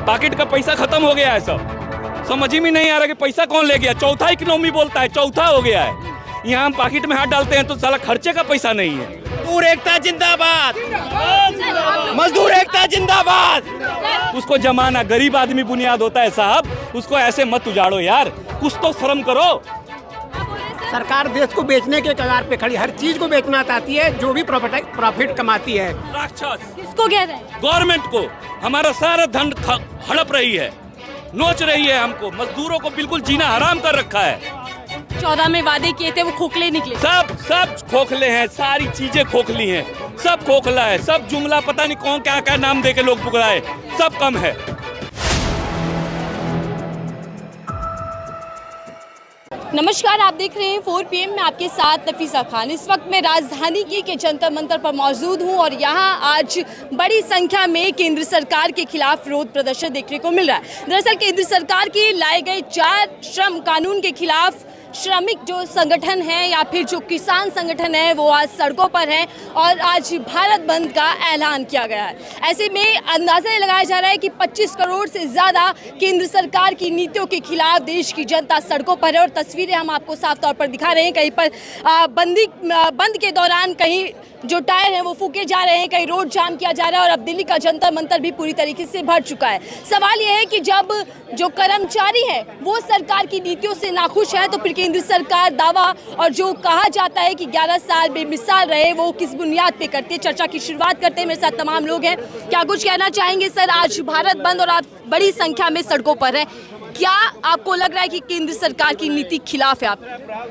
Pocket का पैसा खत्म हो गया है सब, समझ ही में नहीं आ रहा कि पैसा कौन ले गया। चौथा इकोनॉमी बोलता है, चौथा हो गया है। यहाँ हम पॉकेट में हाथ डालते हैं तो साला खर्चे का पैसा नहीं है। मजदूर एकता जिंदाबाद, मजदूर एकता जिंदाबाद। उसको जमाना, गरीब आदमी बुनियाद होता है साहब, उसको ऐसे मत उजाड़ो यार, कुछ तो शर्म करो। सरकार देश को बेचने के कगार पे खड़ी, हर चीज को बेचना चाहती है, जो भी प्रॉफिट कमाती है। राक्षस किसको कह रहे हैं? गवर्नमेंट को। हमारा सारा धन हड़प रही है, नोच रही है हमको। मजदूरों को बिल्कुल जीना हराम कर रखा है। 14 में वादे किए थे वो खोखले निकले। सब खोखले हैं, सारी चीजें खोखली हैं, सब खोखला है, सब जुमला पता नहीं कौन क्या क्या नाम दे के लोग पुकारे, सब कम है। नमस्कार, आप देख रहे हैं 4 PM में आपके साथ नफीसा खान। इस वक्त मैं राजधानी के जंतर मंतर पर मौजूद हूं और यहां आज बड़ी संख्या में केंद्र सरकार के खिलाफ विरोध प्रदर्शन देखने को मिल रहा है। दरअसल केंद्र सरकार के लाए गए 4 श्रम कानून के खिलाफ श्रमिक जो संगठन है या फिर जो किसान संगठन है वो आज सड़कों पर हैं और आज भारत बंद का ऐलान किया गया है। ऐसे में अंदाजा लगाया जा रहा है कि 25 करोड़ से ज़्यादा केंद्र सरकार की नीतियों के खिलाफ देश की जनता सड़कों पर है। और तस्वीरें हम आपको साफ तौर पर दिखा रहे हैं। कहीं पर बंद के दौरान कहीं जो टायर हैं वो फूके जा रहे हैं, कहीं रोड जाम किया जा रहा है और अब दिल्ली का जंतर मंतर भी पूरी तरीके से भर चुका है। सवाल यह है कि जब जो कर्मचारी है वो सरकार की नीतियों से नाखुश है तो फिर केंद्र सरकार दावा और जो कहा जाता है कि 11 साल बेमिसाल रहे वो किस बुनियाद पे करते हैं। चर्चा की शुरुआत करते हैं, मेरे साथ तमाम लोग हैं। क्या कुछ कहना चाहेंगे सर? आज भारत बंद और आप बड़ी संख्या में सड़कों पर हैं, क्या आपको लग रहा है कि केंद्र सरकार की नीति खिलाफ है? आप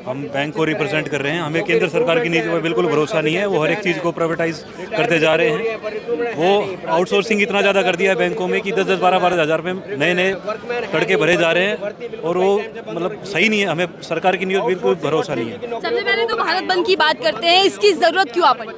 हम बैंक को रिप्रेजेंट कर रहे हैं, हमें केंद्र सरकार की नीति पर बिल्कुल भरोसा नहीं है। वो हर एक चीज़ को प्राइवेटाइज करते जा रहे हैं। वो आउटसोर्सिंग इतना ज़्यादा कर दिया है बैंकों में कि 10-10, 12-12 हज़ार रुपये नए लड़के भरे जा रहे हैं और वो मतलब सही नहीं है। हमें सरकार की नीति पर बिल्कुल भरोसा नहीं है। सबसे पहले तो भारत बंद की बात करते हैं, इसकी ज़रूरत क्यों आ पड़ी?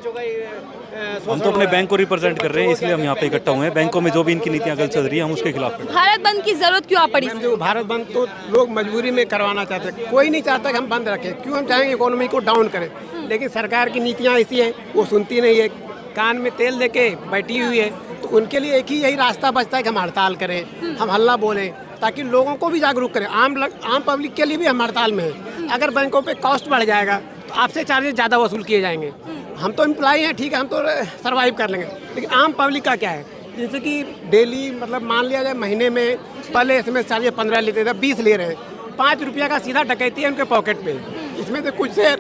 हम तो अपने बैंक को रिप्रेजेंट कर रहे हैं, इसलिए हम यहाँ पे इकट्ठा हुए हैं। बैंकों में जो भी इनकी नीतियाँ गलत चल रही है हम उसके खिलाफ हैं। भारत बंद की जरूरत क्यों आ पड़ी? जो भारत बंद तो लोग मजबूरी में करवाना चाहते हैं, कोई नहीं चाहता कि हम बंद रखें। क्यों हम चाहेंगे इकोनॉमी को डाउन करें, लेकिन सरकार की नीतियाँ ऐसी हैं वो सुनती नहीं है, कान में तेल देके बैठी हुई है। तो उनके लिए एक ही यही रास्ता बचता है कि हम हड़ताल करें, हम हल्ला बोलें, ताकि लोगों को भी जागरूक करें। आम पब्लिक के लिए भी हम हड़ताल में हैं। अगर बैंकों पे कॉस्ट बढ़ जाएगा तो आपसे चार्जेस ज़्यादा वसूल किए जाएंगे। हम तो एम्प्लॉई हैं, ठीक है, हम तो सर्वाइव कर लेंगे, लेकिन आम पब्लिक का क्या है? जैसे कि डेली मतलब मान लिया जाए महीने में पहले SMS चार्जेस 15 लेते थे, 20 ले रहे हैं। 5 रुपया का सीधा डकैती है उनके पॉकेट पे। इसमें से कुछ से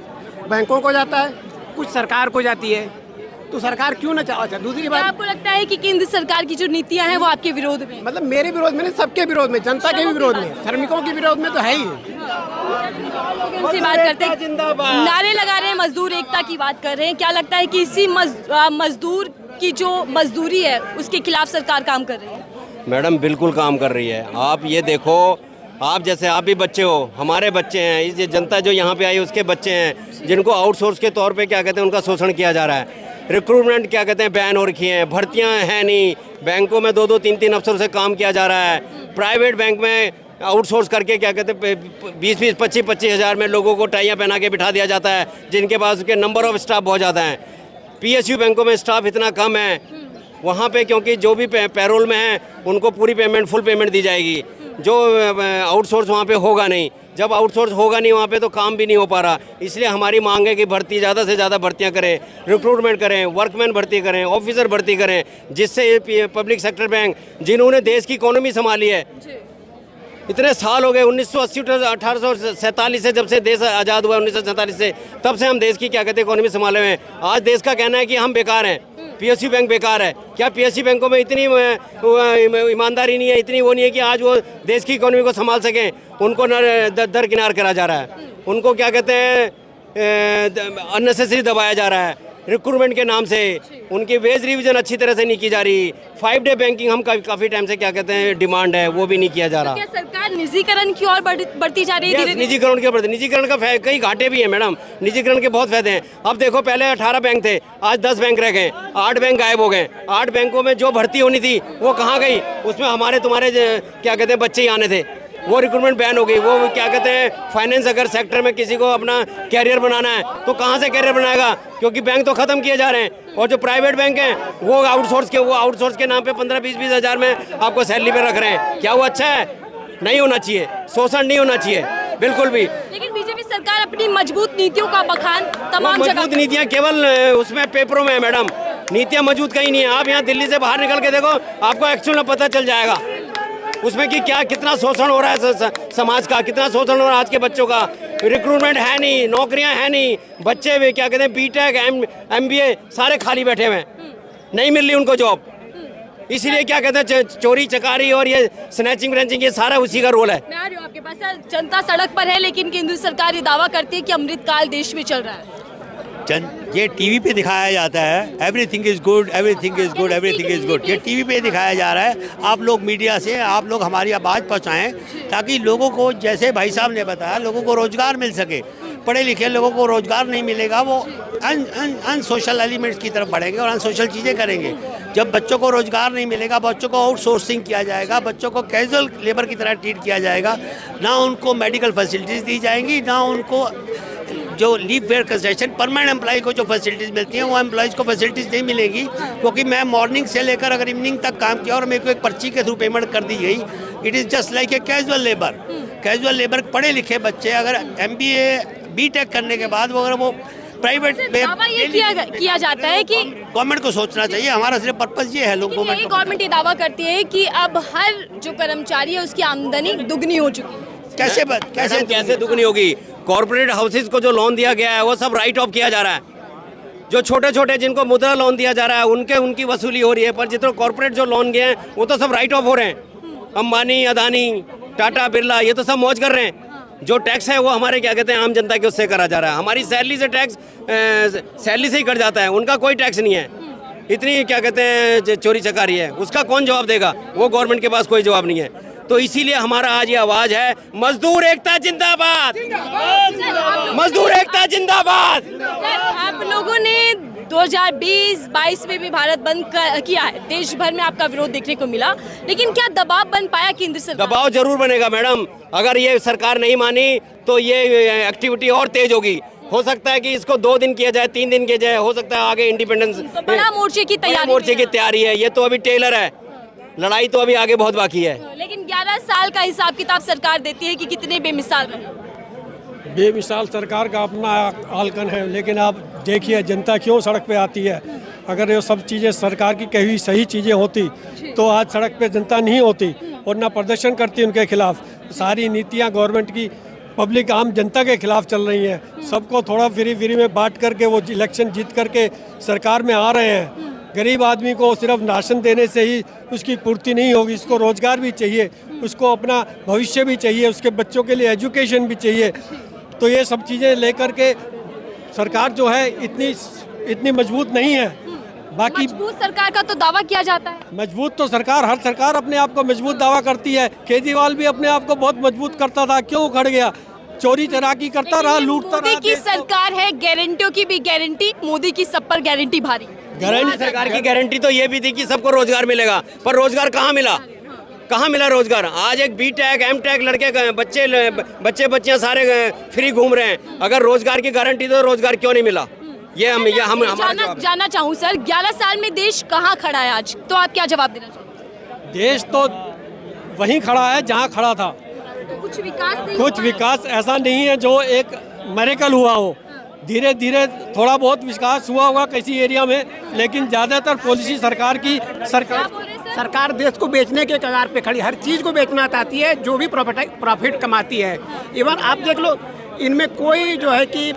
बैंकों को जाता है, कुछ सरकार को जाती है। तो सरकार क्यों ना चाहे? अच्छा, दूसरी बात, आपको लगता है कि केंद्र सरकार की जो नीतियां हैं वो आपके विरोध में? मतलब मेरे विरोध में नहीं, सबके विरोध में, जनता के भी विरोध में, श्रमिकों के विरोध में तो है ही। उनसे बात करते हैं, नारे लगा रहे हैं, मजदूर एकता की बात कर रहे हैं। क्या लगता है कि इसी मजदूर की जो मजदूरी है उसके खिलाफ सरकार काम कर रही है? मैडम बिल्कुल काम कर रही है। आप ये देखो, आप जैसे आप भी बच्चे हो, हमारे बच्चे हैं, ये जनता जो यहाँ पे आई उसके बच्चे हैं, जिनको आउटसोर्स के तौर पे क्या कहते हैं उनका शोषण किया जा रहा है। रिक्रूटमेंट क्या कहते हैं बैन हो रखी हैं, भर्तियाँ हैं नहीं, बैंकों में 2-2, 3-3 अफसरों से काम किया जा रहा है। प्राइवेट बैंक में आउटसोर्स करके क्या कहते हैं 20-20, 25-25 हज़ार में लोगों को टाइयाँ पहना के बिठा दिया जाता है, जिनके पास उसके नंबर ऑफ स्टाफ बहुत ज़्यादा हैं। PSU बैंकों में स्टाफ इतना कम है वहाँ पे, क्योंकि जो भी पैरोल में हैं उनको पूरी पेमेंट, फुल पेमेंट दी जाएगी। जो आउटसोर्स वहाँ पे होगा नहीं, जब आउटसोर्स होगा नहीं वहाँ पे तो काम भी नहीं हो पा रहा। इसलिए हमारी मांग है कि भर्ती ज़्यादा से ज़्यादा भर्तियाँ करें, रिक्रूटमेंट करें, वर्कमैन भर्ती करें, ऑफिसर भर्ती करें, जिससे पब्लिक सेक्टर बैंक जिन्होंने देश की इकोनॉमी संभाली है, इतने साल हो गए, 1980 1847 से जब से देश आज़ाद हुआ, 1947 से, तब से हम देश की क्या कहते हैं इकोनॉमी संभाले हुए हैं। आज देश का कहना है कि हम बेकार हैं, PSU बैंक बेकार है। क्या PSU बैंकों में इतनी ईमानदारी नहीं है, इतनी वो नहीं है कि आज वो देश की इकोनॉमी को संभाल सकें? उनको दरकिनार करा जा रहा है, उनको क्या कहते हैं अननेसेसरी दबाया जा रहा है। रिक्रूटमेंट के नाम से उनकी वेज रिवीजन अच्छी तरह से नहीं की जा रही। 5 डे बैंकिंग हम काफ़ी टाइम से क्या कहते हैं डिमांड है, वो भी नहीं किया जा रहा। तो क्या सरकार निजीकरण की ओर बढ़ती जा रही है? निजीकरण की ओर, निजीकरण का कई घाटे भी हैं मैडम, निजीकरण के बहुत फायदे हैं। अब देखो, पहले 18 बैंक थे, आज 10 बैंक रह गए, 8 बैंक गायब हो गए। 8 बैंकों में जो भर्ती होनी थी वो कहाँ गई? उसमें हमारे तुम्हारे क्या कहते हैं बच्चे ही आने थे। वो रिक्रूटमेंट बैन हो गई। वो क्या कहते हैं, फाइनेंस अगर सेक्टर में किसी को अपना कैरियर बनाना है तो कहाँ से कैरियर बनाएगा, क्योंकि बैंक तो ख़त्म किए जा रहे हैं। और जो प्राइवेट बैंक हैं वो आउटसोर्स के नाम पे 15-20 हज़ार में आपको सैलरी पे रख रहे हैं। क्या वो अच्छा है? नहीं होना चाहिए, शोषण नहीं होना चाहिए बिल्कुल भी। लेकिन बीजेपी सरकार अपनी मजबूत नीतियों का बखान तमाम जगह मजबूत नीतियाँ केवल उसमें पेपरों में है मैडम, नीतियाँ मजबूत कहीं नहीं है। आप यहाँ दिल्ली से बाहर निकल के देखो, आपको एक्चुअल में पता चल जाएगा उसमें कि क्या कितना शोषण हो रहा है समाज का, कितना शोषण हो रहा है आज के बच्चों का। रिक्रूटमेंट है नहीं, नौकरियां है नहीं, बच्चे भी क्या कहते हैं बीटेक MBA सारे खाली बैठे हुए हैं, नहीं मिल रही उनको जॉब। इसीलिए क्या कहते हैं चोरी चकारी और ये स्नैचिंग व्रैचिंग ये सारा उसी का रोल है। मैं आ रही हूँ आपके पास। सर, जनता सड़क पर है लेकिन केंद्र सरकार ये दावा करती है कि अमृतकाल देश में चल रहा है। ये टीवी पे दिखाया जाता है, everything is good, everything is good, everything is good. ये टीवी पे दिखाया जा रहा है। आप लोग मीडिया से आप लोग हमारी आवाज़ पहुंचाएं ताकि लोगों को, जैसे भाई साहब ने बताया, लोगों को रोजगार मिल सके। पढ़े लिखे लोगों को रोजगार नहीं मिलेगा, वो अनसोशल एलिमेंट्स की तरफ बढ़ेंगे और अनसोशल चीज़ें करेंगे। जब बच्चों को रोजगार नहीं मिलेगा, बच्चों को आउटसोर्सिंग किया जाएगा, बच्चों को कैजुअल लेबर की तरह ट्रीट किया जाएगा, ना उनको मेडिकल फैसिलिटीज़ दी जाएंगी, ना उनको जो leave fare concession permanent employ को जो फैसिलिटीज़ मिलती हैं वो एम्प्लॉयज़ को फैसिलिटीज़ नहीं मिलेगी। क्योंकि मैं मॉर्निंग से लेकर अगर इवनिंग तक काम किया और मेरे को एक पर्ची के थ्रू पेमेंट कर दी गई, it is just like a casual labour. Casual labour पढ़े लिखे बच्चे अगर MBA BTech करने के बाद अगर वो प्राइवेट ये किया जाता है कि गवर्नमेंट को सोचना चाहिए। हमारा सिर्फ पर्पज़ ये है, लोग गवर्नमेंट ये दावा करती है कि अब हर जो कर्मचारी है उसकी आमदनी दुगनी हो चुकी है। कैसे दुगनी होगी? कॉर्पोरेट हाउसेज को जो लोन दिया गया है वो सब राइट ऑफ किया जा रहा है। जो छोटे छोटे जिनको मुद्रा लोन दिया जा रहा है उनकी वसूली हो रही है, पर जितने कॉर्पोरेट जो लोन गए हैं वो तो सब राइट ऑफ हो रहे हैं। अंबानी, अदानी, टाटा, बिरला ये तो सब मौज कर रहे हैं। जो टैक्स है वो हमारे क्या कहते हैं आम जनता के उससे करा जा रहा है। हमारी सैलरी से टैक्स सैलरी से ही कट जाता है, उनका कोई टैक्स नहीं है। इतनी क्या कहते हैं चोरी चकारी है, उसका कौन जवाब देगा? वो गवर्नमेंट के पास कोई जवाब नहीं है। तो इसीलिए हमारा आज ये आवाज है, मजदूर एकता जिंदाबाद, मजदूर एकता जिंदाबाद। आप लोगों ने 2020-22 में भी भारत बंद किया है, देश भर में आपका विरोध देखने को मिला, लेकिन क्या दबाव बन पाया केंद्र सरकार? दबाव जरूर बनेगा मैडम। अगर ये सरकार नहीं मानी तो ये एक्टिविटी और तेज होगी। हो सकता है कि इसको 2 दिन किया जाए, 3 दिन किया जाए, हो सकता है आगे इंडिपेंडेंस तो बड़ा मोर्चे की तैयारी है। ये तो अभी टेलर है, लड़ाई तो अभी आगे बहुत बाकी है। लेकिन 11 साल का हिसाब किताब सरकार देती है कि कितने बेमिसाल रहे। बेमिसाल सरकार का अपना आलकन है, लेकिन आप देखिए जनता क्यों सड़क पे आती है। अगर ये सब चीज़ें सरकार की कही हुई सही चीज़ें होती तो आज सड़क पे जनता नहीं होती और ना प्रदर्शन करती उनके खिलाफ। सारी नीतियाँ गवर्नमेंट की पब्लिक आम जनता के खिलाफ चल रही हैं। सबको थोड़ा फ्री में बांट करके वो इलेक्शन जीत करके सरकार में आ रहे हैं। गरीब आदमी को सिर्फ राशन देने से ही उसकी पूर्ति नहीं होगी, इसको रोजगार भी चाहिए, उसको अपना भविष्य भी चाहिए, उसके बच्चों के लिए एजुकेशन भी चाहिए। तो ये सब चीज़ें लेकर के सरकार जो है इतनी मजबूत नहीं है। बाकी मजबूत सरकार का तो दावा किया जाता है। मजबूत तो हर सरकार अपने आप को मजबूत दावा करती है। केजरीवाल भी अपने आप को बहुत मजबूत करता था, क्यों उखड़ गया? चोरी चराकी करता रहा, लूटता रहा। मोदी की सरकार है, गारंटियों की भी गारंटी, मोदी की सब पर गारंटी भारी। गारंटी सरकार की गारंटी तो ये भी थी कि सबको रोजगार मिलेगा, पर रोजगार कहाँ मिला? कहाँ मिला रोजगार? आज एक BTech MTech लड़के बच्चियाँ सारे फ्री घूम रहे हैं। अगर रोजगार की गारंटी तो रोजगार क्यों नहीं मिला? ये हम जानना चाहूँ सर, 11 साल में देश कहाँ खड़ा है आज, तो आप क्या जवाब देना चाहेंगे? देश तो वहीं खड़ा है जहाँ खड़ा था। तो कुछ विकास ऐसा नहीं है जो एक मिरेकल हुआ हो। धीरे धीरे थोड़ा बहुत विकास हुआ होगा किसी एरिया में, लेकिन ज़्यादातर पॉलिसी सरकार देश को बेचने के कगार पे खड़ी, हर चीज़ को बेचना चाहती है, जो भी प्रॉफिट कमाती है। इवन आप देख लो, इनमें कोई जो है कि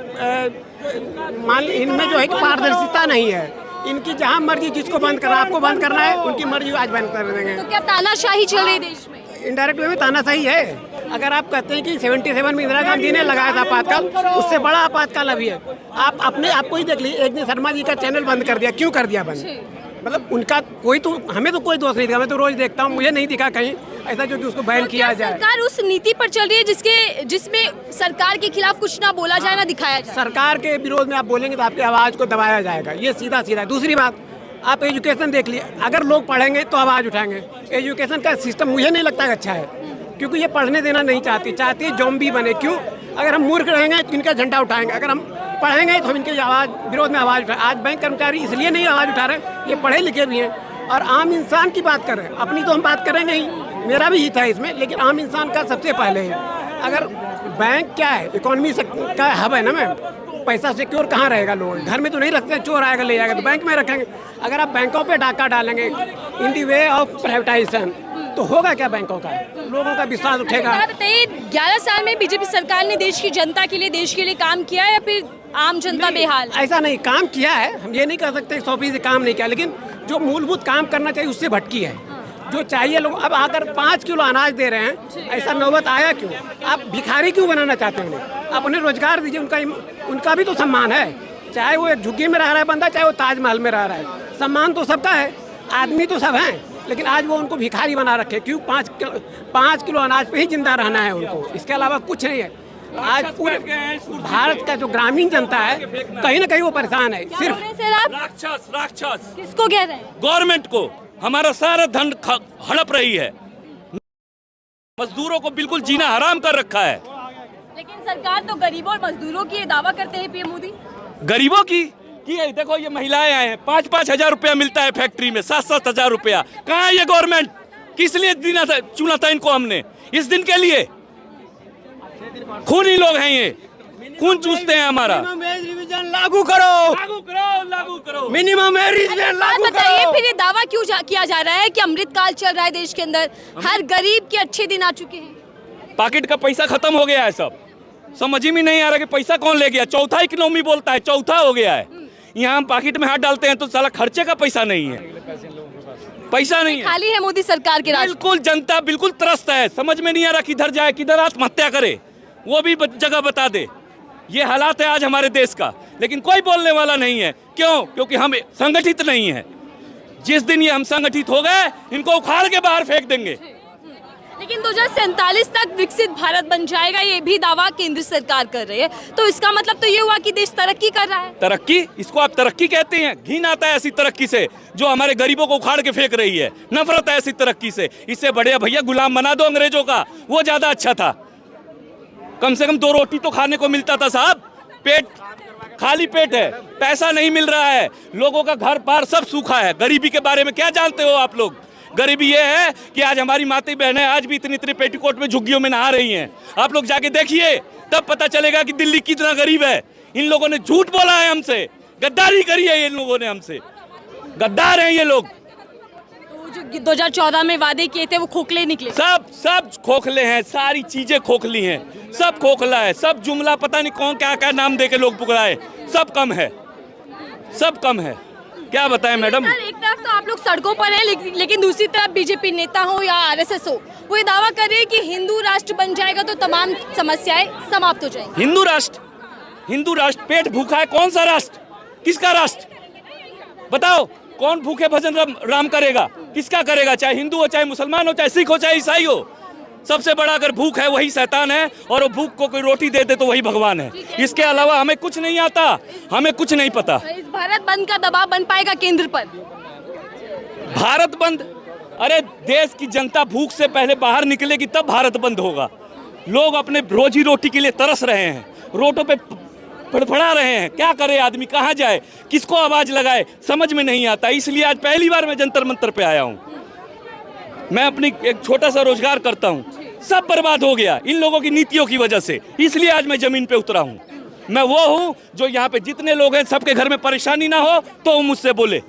इनमें जो है कि पारदर्शिता नहीं है। इनकी जहाँ मर्जी जिसको बंद करना, आपको बंद करना है, उनकी मर्जी आज बंद कर देंगे। तो क्या तानाशाही चल रही है देश में? इनडायरेक्ट वे में तानाशाही है। अगर आप कहते हैं कि 77 में इंदिरा गांधी ने लगाया था आपातकाल, उससे बड़ा आपातकाल अभी है। आप अपने आप को ही देख लीजिए, एक दिन शर्मा जी का चैनल बंद कर दिया, क्यों कर दिया बंद? मतलब उनका कोई तो, हमें तो कोई दोष नहीं दिखा। मैं तो रोज देखता हूँ, मुझे नहीं दिखा कहीं ऐसा जो कि उसको बैन किया जाए। सरकार उस नीति पर चल रही है जिसमें सरकार के खिलाफ कुछ ना बोला जाए, ना दिखाया जाए। सरकार के विरोध में आप बोलेंगे तो आपकी आवाज़ को दबाया जाएगा, ये सीधा सीधा। दूसरी बात, आप एजुकेशन देख लिए, अगर लोग पढ़ेंगे तो आवाज़ उठाएंगे। एजुकेशन का सिस्टम मुझे नहीं लगता है अच्छा है। क्योंकि ये पढ़ने देना नहीं चाहती, चाहती है ज़ॉम्बी बने। क्यों? अगर हम मूर्ख रहेंगे तो इनका झंडा उठाएंगे, अगर हम पढ़ेंगे तो हम इनके विरोध में आवाज़ उठाएं। आज बैंक कर्मचारी इसलिए नहीं आवाज़ उठा रहे, ये पढ़े लिखे भी हैं और आम इंसान की बात कर रहे हैं। अपनी तो हम बात करेंगे ही, मेरा भी हित है इसमें, लेकिन आम इंसान का सबसे पहले है। अगर बैंक क्या है, इकोनॉमी का हब है ना मैम, पैसा सिक्योर कहाँ रहेगा? लोग घर में तो नहीं रखते, चोर आएगा ले जाएगा, तो बैंक में रखेंगे। अगर आप बैंकों पे डाका डालेंगे इन दी वे ऑफ प्राइवेटाइजेशन, तो होगा क्या? बैंकों का लोगों का विश्वास उठेगा। बताइए, 11 साल में बीजेपी सरकार ने देश की जनता के लिए, देश के लिए काम किया या फिर आम जनता बेहाल? ऐसा नहीं, काम किया है, हम ये नहीं कह सकते 100% काम नहीं किया, लेकिन जो मूलभूत काम करना चाहिए उससे भटकी है। जो चाहिए लोग, अब अगर 5 किलो अनाज दे रहे हैं, ऐसा नौबत आया क्यों? आप भिखारी क्यों बनाना चाहते हैं उन्हें? आप उन्हें रोजगार दीजिए, उनका भी तो सम्मान है। चाहे वो एक झुग्गी में रह रहा है बंदा, चाहे वो ताजमहल में रह रहा है, सम्मान तो सबका है, आदमी तो सब हैं। लेकिन आज वो उनको भिखारी बना रखे। क्यों? 5 किलो अनाज पे ही जिंदा रहना है उनको, इसके अलावा कुछ नहीं है। आज पूरे भारत का जो ग्रामीण जनता है कहीं ना कहीं वो परेशान है। सिर्फ राक्षस किसको कह रहे हैं? गवर्नमेंट को। हमारा सारा धन हड़प रही है, मजदूरों को बिल्कुल जीना हराम कर रखा है। लेकिन सरकार तो गरीबों और मजदूरों की दावा करते हैं पीएम मोदी। गरीबों की है, देखो ये महिलाएं आए हैं, 5-5 हजार रुपया मिलता है फैक्ट्री में, 7-7 हजार रुपया। कहाँ है ये गवर्नमेंट? किस लिए चुना था इनको हमने? इस दिन के लिए? खूनी लोग हैं ये, खून चूसते हैं हमारा। लागू करो, लागू करो मिनिमम वेज लागू बताइए, करो। फिर ये दावा क्यों किया जा रहा है कि अमृतकाल चल रहा है देश के अंदर, हर गरीब के अच्छे दिन आ चुके हैं? पॉकेट का पैसा खत्म हो गया है, सब समझ ही में नहीं आ रहा कि पैसा कौन ले गया। चौथा इकोनॉमी बोलता है, चौथा हो गया है। यहाँ हम पॉकेट में हाथ डालते हैं तो साला खर्चे का पैसा नहीं है, पैसा नहीं है, खाली है मोदी सरकार के राज। बिल्कुल जनता बिल्कुल त्रस्त है, समझ में नहीं आ रहा किधर जाए, किधर आत्महत्या करे, वो भी जगह बता दे। ये हालात है आज हमारे देश का, लेकिन कोई बोलने वाला नहीं है। क्यों? क्योंकि हम संगठित नहीं है। जिस दिन ये हम संगठित हो गए, इनको उखाड़ के बाहर फेंक देंगे। लेकिन 2047 तक विकसित भारत बन जाएगा, ये भी दावा केंद्र सरकार कर रही है। तो इसका मतलब तो ये हुआ कि देश तरक्की कर रहा है। तरक्की? इसको आप तरक्की कहते हैं? घिन आता है ऐसी तरक्की से जो हमारे गरीबों को उखाड़ के फेंक रही है। नफरत है ऐसी तरक्की से। इससे बढ़िया भैया गुलाम बना दो अंग्रेजों का, वो ज्यादा अच्छा था। कम से कम 2 रोटी तो खाने को मिलता था साहब। पेट खाली पेट है, पैसा नहीं मिल रहा है, लोगों का घर बार सब सूखा है। गरीबी के बारे में क्या जानते हो आप लोग? गरीबी ये है कि आज हमारी माता बहनें आज भी इतनी इतनी पेटीकोट में झुग्गियों में नहा रही हैं। आप लोग जाके देखिए, तब पता चलेगा कि दिल्ली कितना गरीब है। इन लोगों ने झूठ बोला है हमसे, गद्दारी करी है इन लोगों ने हमसे, गद्दार हैं ये लोग। तो जो 2014 में वादे किए थे वो खोखले निकले। सब खोखले हैं, सारी चीजें खोखली हैं, सब खोखला है, सब जुमला पता नहीं कौन क्या क्या नाम दे के लोग पुकारे, सब कम है, सब कम है। क्या बताएं मैडम? सर, एक तरफ तो आप लोग सड़कों पर हैं, लेकिन दूसरी तरफ बीजेपी नेता हो या आरएसएस हो, वो ये दावा कर रहे हैं कि हिंदू राष्ट्र बन जाएगा तो तमाम समस्याएं समाप्त हो जाएंगी। हिंदू राष्ट्र पेट भूखा है। कौन सा राष्ट्र? किसका राष्ट्र बताओ? कौन भूखे भजन राम करेगा? किसका करेगा? चाहे हिंदू हो, चाहे मुसलमान हो, चाहे सिख हो, चाहे ईसाई हो। सबसे बड़ा अगर भूख है वही शैतान है, और वो भूख को कोई रोटी दे दे तो वही भगवान है। इसके अलावा हमें कुछ नहीं आता, हमें कुछ नहीं पता। इस भारत बंद का दबाव बन पाएगा केंद्र पर? भारत बंद? अरे देश की जनता भूख से पहले बाहर निकलेगी तब भारत बंद होगा। लोग अपने रोजी रोटी के लिए तरस रहे हैं, रोडों पे फड़फड़ा रहे हैं। क्या करे आदमी, कहाँ जाए, किसको आवाज लगाए, समझ में नहीं आता। इसलिए आज पहली बार मैं जंतर मंतर पे आया हूँ। मैं अपनी एक छोटा सा रोजगार करता हूँ, सब बर्बाद हो गया इन लोगों की नीतियों की वजह से। इसलिए आज मैं जमीन पे उतरा हूँ। मैं वो हूँ जो यहाँ पे जितने लोग हैं सबके घर में परेशानी ना हो तो वो मुझसे बोले।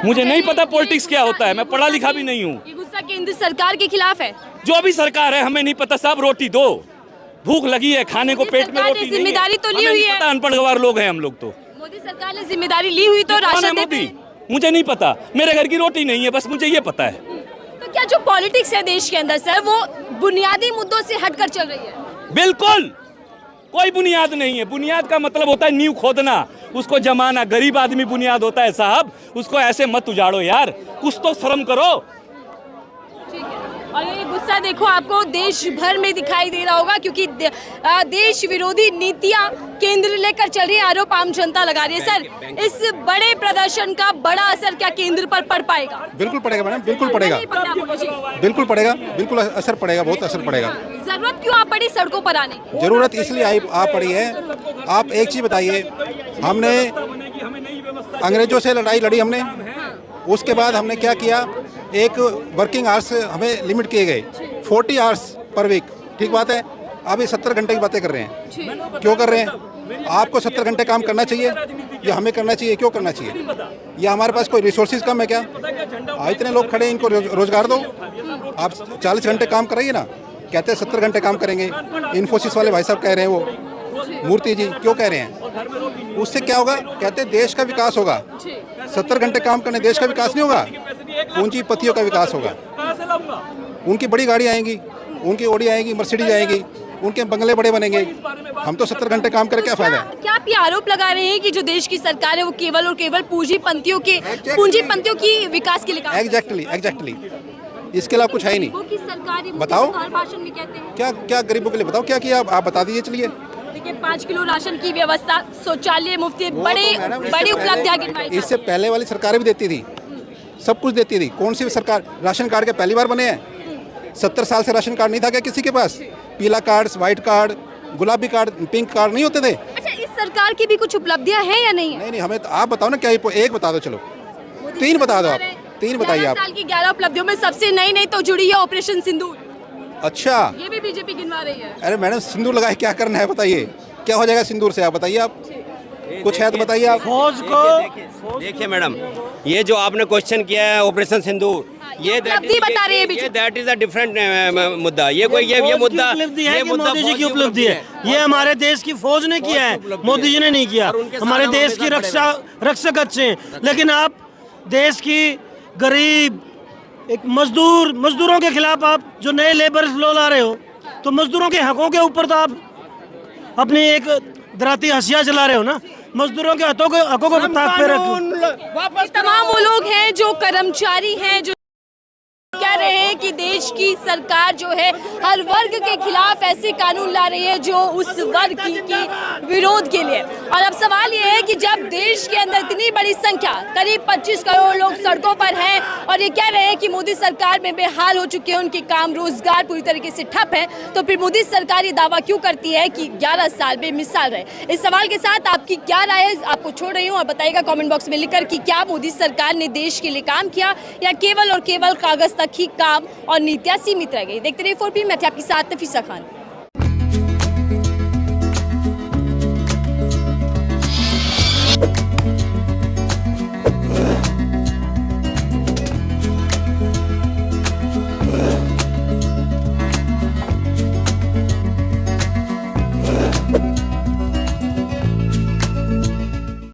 मुझे नहीं पता पॉलिटिक्स क्या होता है, मैं पढ़ा लिखा भी नहीं हूँ। ये गुस्सा केंद्र सरकार के खिलाफ है? जो भी सरकार है हमें नहीं पता, सब रोटी दो, भूख लगी है, खाने को पेट में रोटी नहीं है। जिम्मेदारी तो ली हुई है। अनपढ़ गवार लोग हैं हम लोग। तो मोदी सरकार ने जिम्मेदारी ली हुई तो राशन देते हैं। मुझे नहीं पता, मेरे घर की रोटी नहीं है, बस मुझे ये पता है। तो क्या जो पॉलिटिक्स है देश के अंदर सर, वो बुनियादी मुद्दों से हटकर चल रही है? बिल्कुल कोई बुनियाद नहीं है। बुनियाद का मतलब होता है नींव खोदना, उसको जमाना। गरीब आदमी बुनियाद होता है साहब, उसको ऐसे मत उजाड़ो यार, कुछ तो शर्म करो। और ये गुस्सा देखो आपको देश भर में दिखाई दे रहा होगा, क्योंकि देश विरोधी नीतियां केंद्र लेकर चल रही है, आरोप आम जनता लगा रही है। सर, इस बड़े प्रदर्शन का बड़ा असर क्या केंद्र पर पड़ पाएगा? बिल्कुल पड़ेगा मैडम, बिल्कुल पड़ेगा, बिल्कुल पड़ेगा, बिल्कुल असर पड़ेगा, बहुत असर पड़ेगा। जरूरत क्यों आ पड़ी सड़कों पर आने की? जरूरत इसलिए आ पड़ी है। आप एक चीज बताइए, हमने अंग्रेजों से लड़ाई लड़ी हमने, उसके बाद हमने क्या किया, एक वर्किंग आवर्स हमें लिमिट किए गए 40 आवर्स पर वीक, ठीक बात है। अभी 70 घंटे की बातें कर रहे हैं, क्यों कर रहे हैं? आपको 70 घंटे काम करना चाहिए या हमें करना चाहिए? क्यों करना चाहिए? या हमारे पास कोई रिसोर्सेज कम है क्या? इतने लोग खड़े, इनको रोजगार दो। आप 40 घंटे काम कराइए ना, कहते हैं 70 घंटे काम करेंगे। इन्फोसिस वाले भाई साहब कह रहे हैं, वो मूर्ति जी क्यों कह रहे हैं? उससे क्या होगा? कहते हैं देश का विकास होगा। 70 घंटे काम करने देश का विकास नहीं होगा, पूंजीपतियों का विकास होगा। उनकी बड़ी गाड़ी आएंगी, उनकी ओडी आएगी, मर्सिडीज आएगी, उनके बंगले बड़े बनेंगे। हम तो 70 घंटे काम करके क्या फायदा है? क्या आप ये आरोप लगा रहे हैं कि जो देश की सरकार है वो केवल और केवल पूंजीपतियों की विकास के लिए काम? एग्जैक्टली इसके अलावा कुछ है ही नहीं। की सरकार बताओ। भाषण में कहते हैं क्या गरीबों के लिए बताओ क्या किया? आप बता दीजिए। चलिए, देखिए 5 किलो राशन की व्यवस्था, शौचालय मुफ्त, बड़ी उपलब्धियां गिनवाई। इससे पहले वाली सरकारें भी देती थी, सब कुछ देती थी। कौन सी सरकार? राशन कार्ड के पहली बार बने हैं। 70 साल से राशन कार्ड नहीं था क्या किसी के पास? पीला कार्ड, व्हाइट कार्ड, गुलाबी कार्ड, पिंक कार्ड नहीं होते थे? अच्छा, इस सरकार की भी कुछ उपलब्धियां हैं या नहीं? नहीं, हमें तो आप बताओ ना, क्या एक बता दो। चलो 3 बता दो, आप 3 बताइए। आप साल की 11 उपलब्धियों में सबसे नई तो जुड़ी है ऑपरेशन सिंदूर। अच्छा, ये भी बीजेपी गिनवा रही है। अरे मैडम, सिंदूर लगाए क्या करना है बताइए? क्या हो जाएगा सिंदूर से? आप बताइए, आप कुछ है तो बताइए। आप फौज को देखिए मैडम, ये जो आपने क्वेश्चन किया है ऑपरेशन सिंदूर, ये उपलब्धि बता रही है BJP. That is a different मुद्दा। ये कोई ये मुद्दा मोदी जी की उपलब्धि है। ये हमारे देश की फौज ने किया है, मोदी जी ने नहीं किया। हमारे देश की रक्षक अच्छे हैं, लेकिन आप देश की गरीब एक मजदूरों के खिलाफ आप जो नए लेबर लॉ ला रहे हो, तो मजदूरों के हकों के ऊपर तो आप अपनी एक दराती हंसिया चला रहे हो ना। मजदूरों के हकों को ताक पे रखो। तमाम वो लोग हैं जो कर्मचारी हैं, जो कह रहे हैं कि देश की सरकार जो है हर वर्ग के खिलाफ ऐसे कानून ला रही है जो उस वर्ग की विरोध के लिए। और अब सवाल ये है कि जब देश के अंदर इतनी बड़ी संख्या, करीब 25 करोड़ लोग सड़कों पर हैं और ये कह रहे हैं कि मोदी सरकार में बेहाल हो चुके हैं, उनके काम रोजगार पूरी तरीके से ठप है, तो फिर मोदी सरकार ये दावा क्यों करती है कि 11 साल बेमिसाल रहे? इस सवाल के साथ आपकी क्या राय है, आपको छोड़ रही हूँ और बताइएगा कमेंट बॉक्स में लिखकर कि क्या मोदी सरकार ने देश के लिए काम किया या केवल और केवल कागज तक ही काम और नीतियां सीमित रह गई। देखते रहिए 4PM, मैं थी आपके साथ नफीसा खान।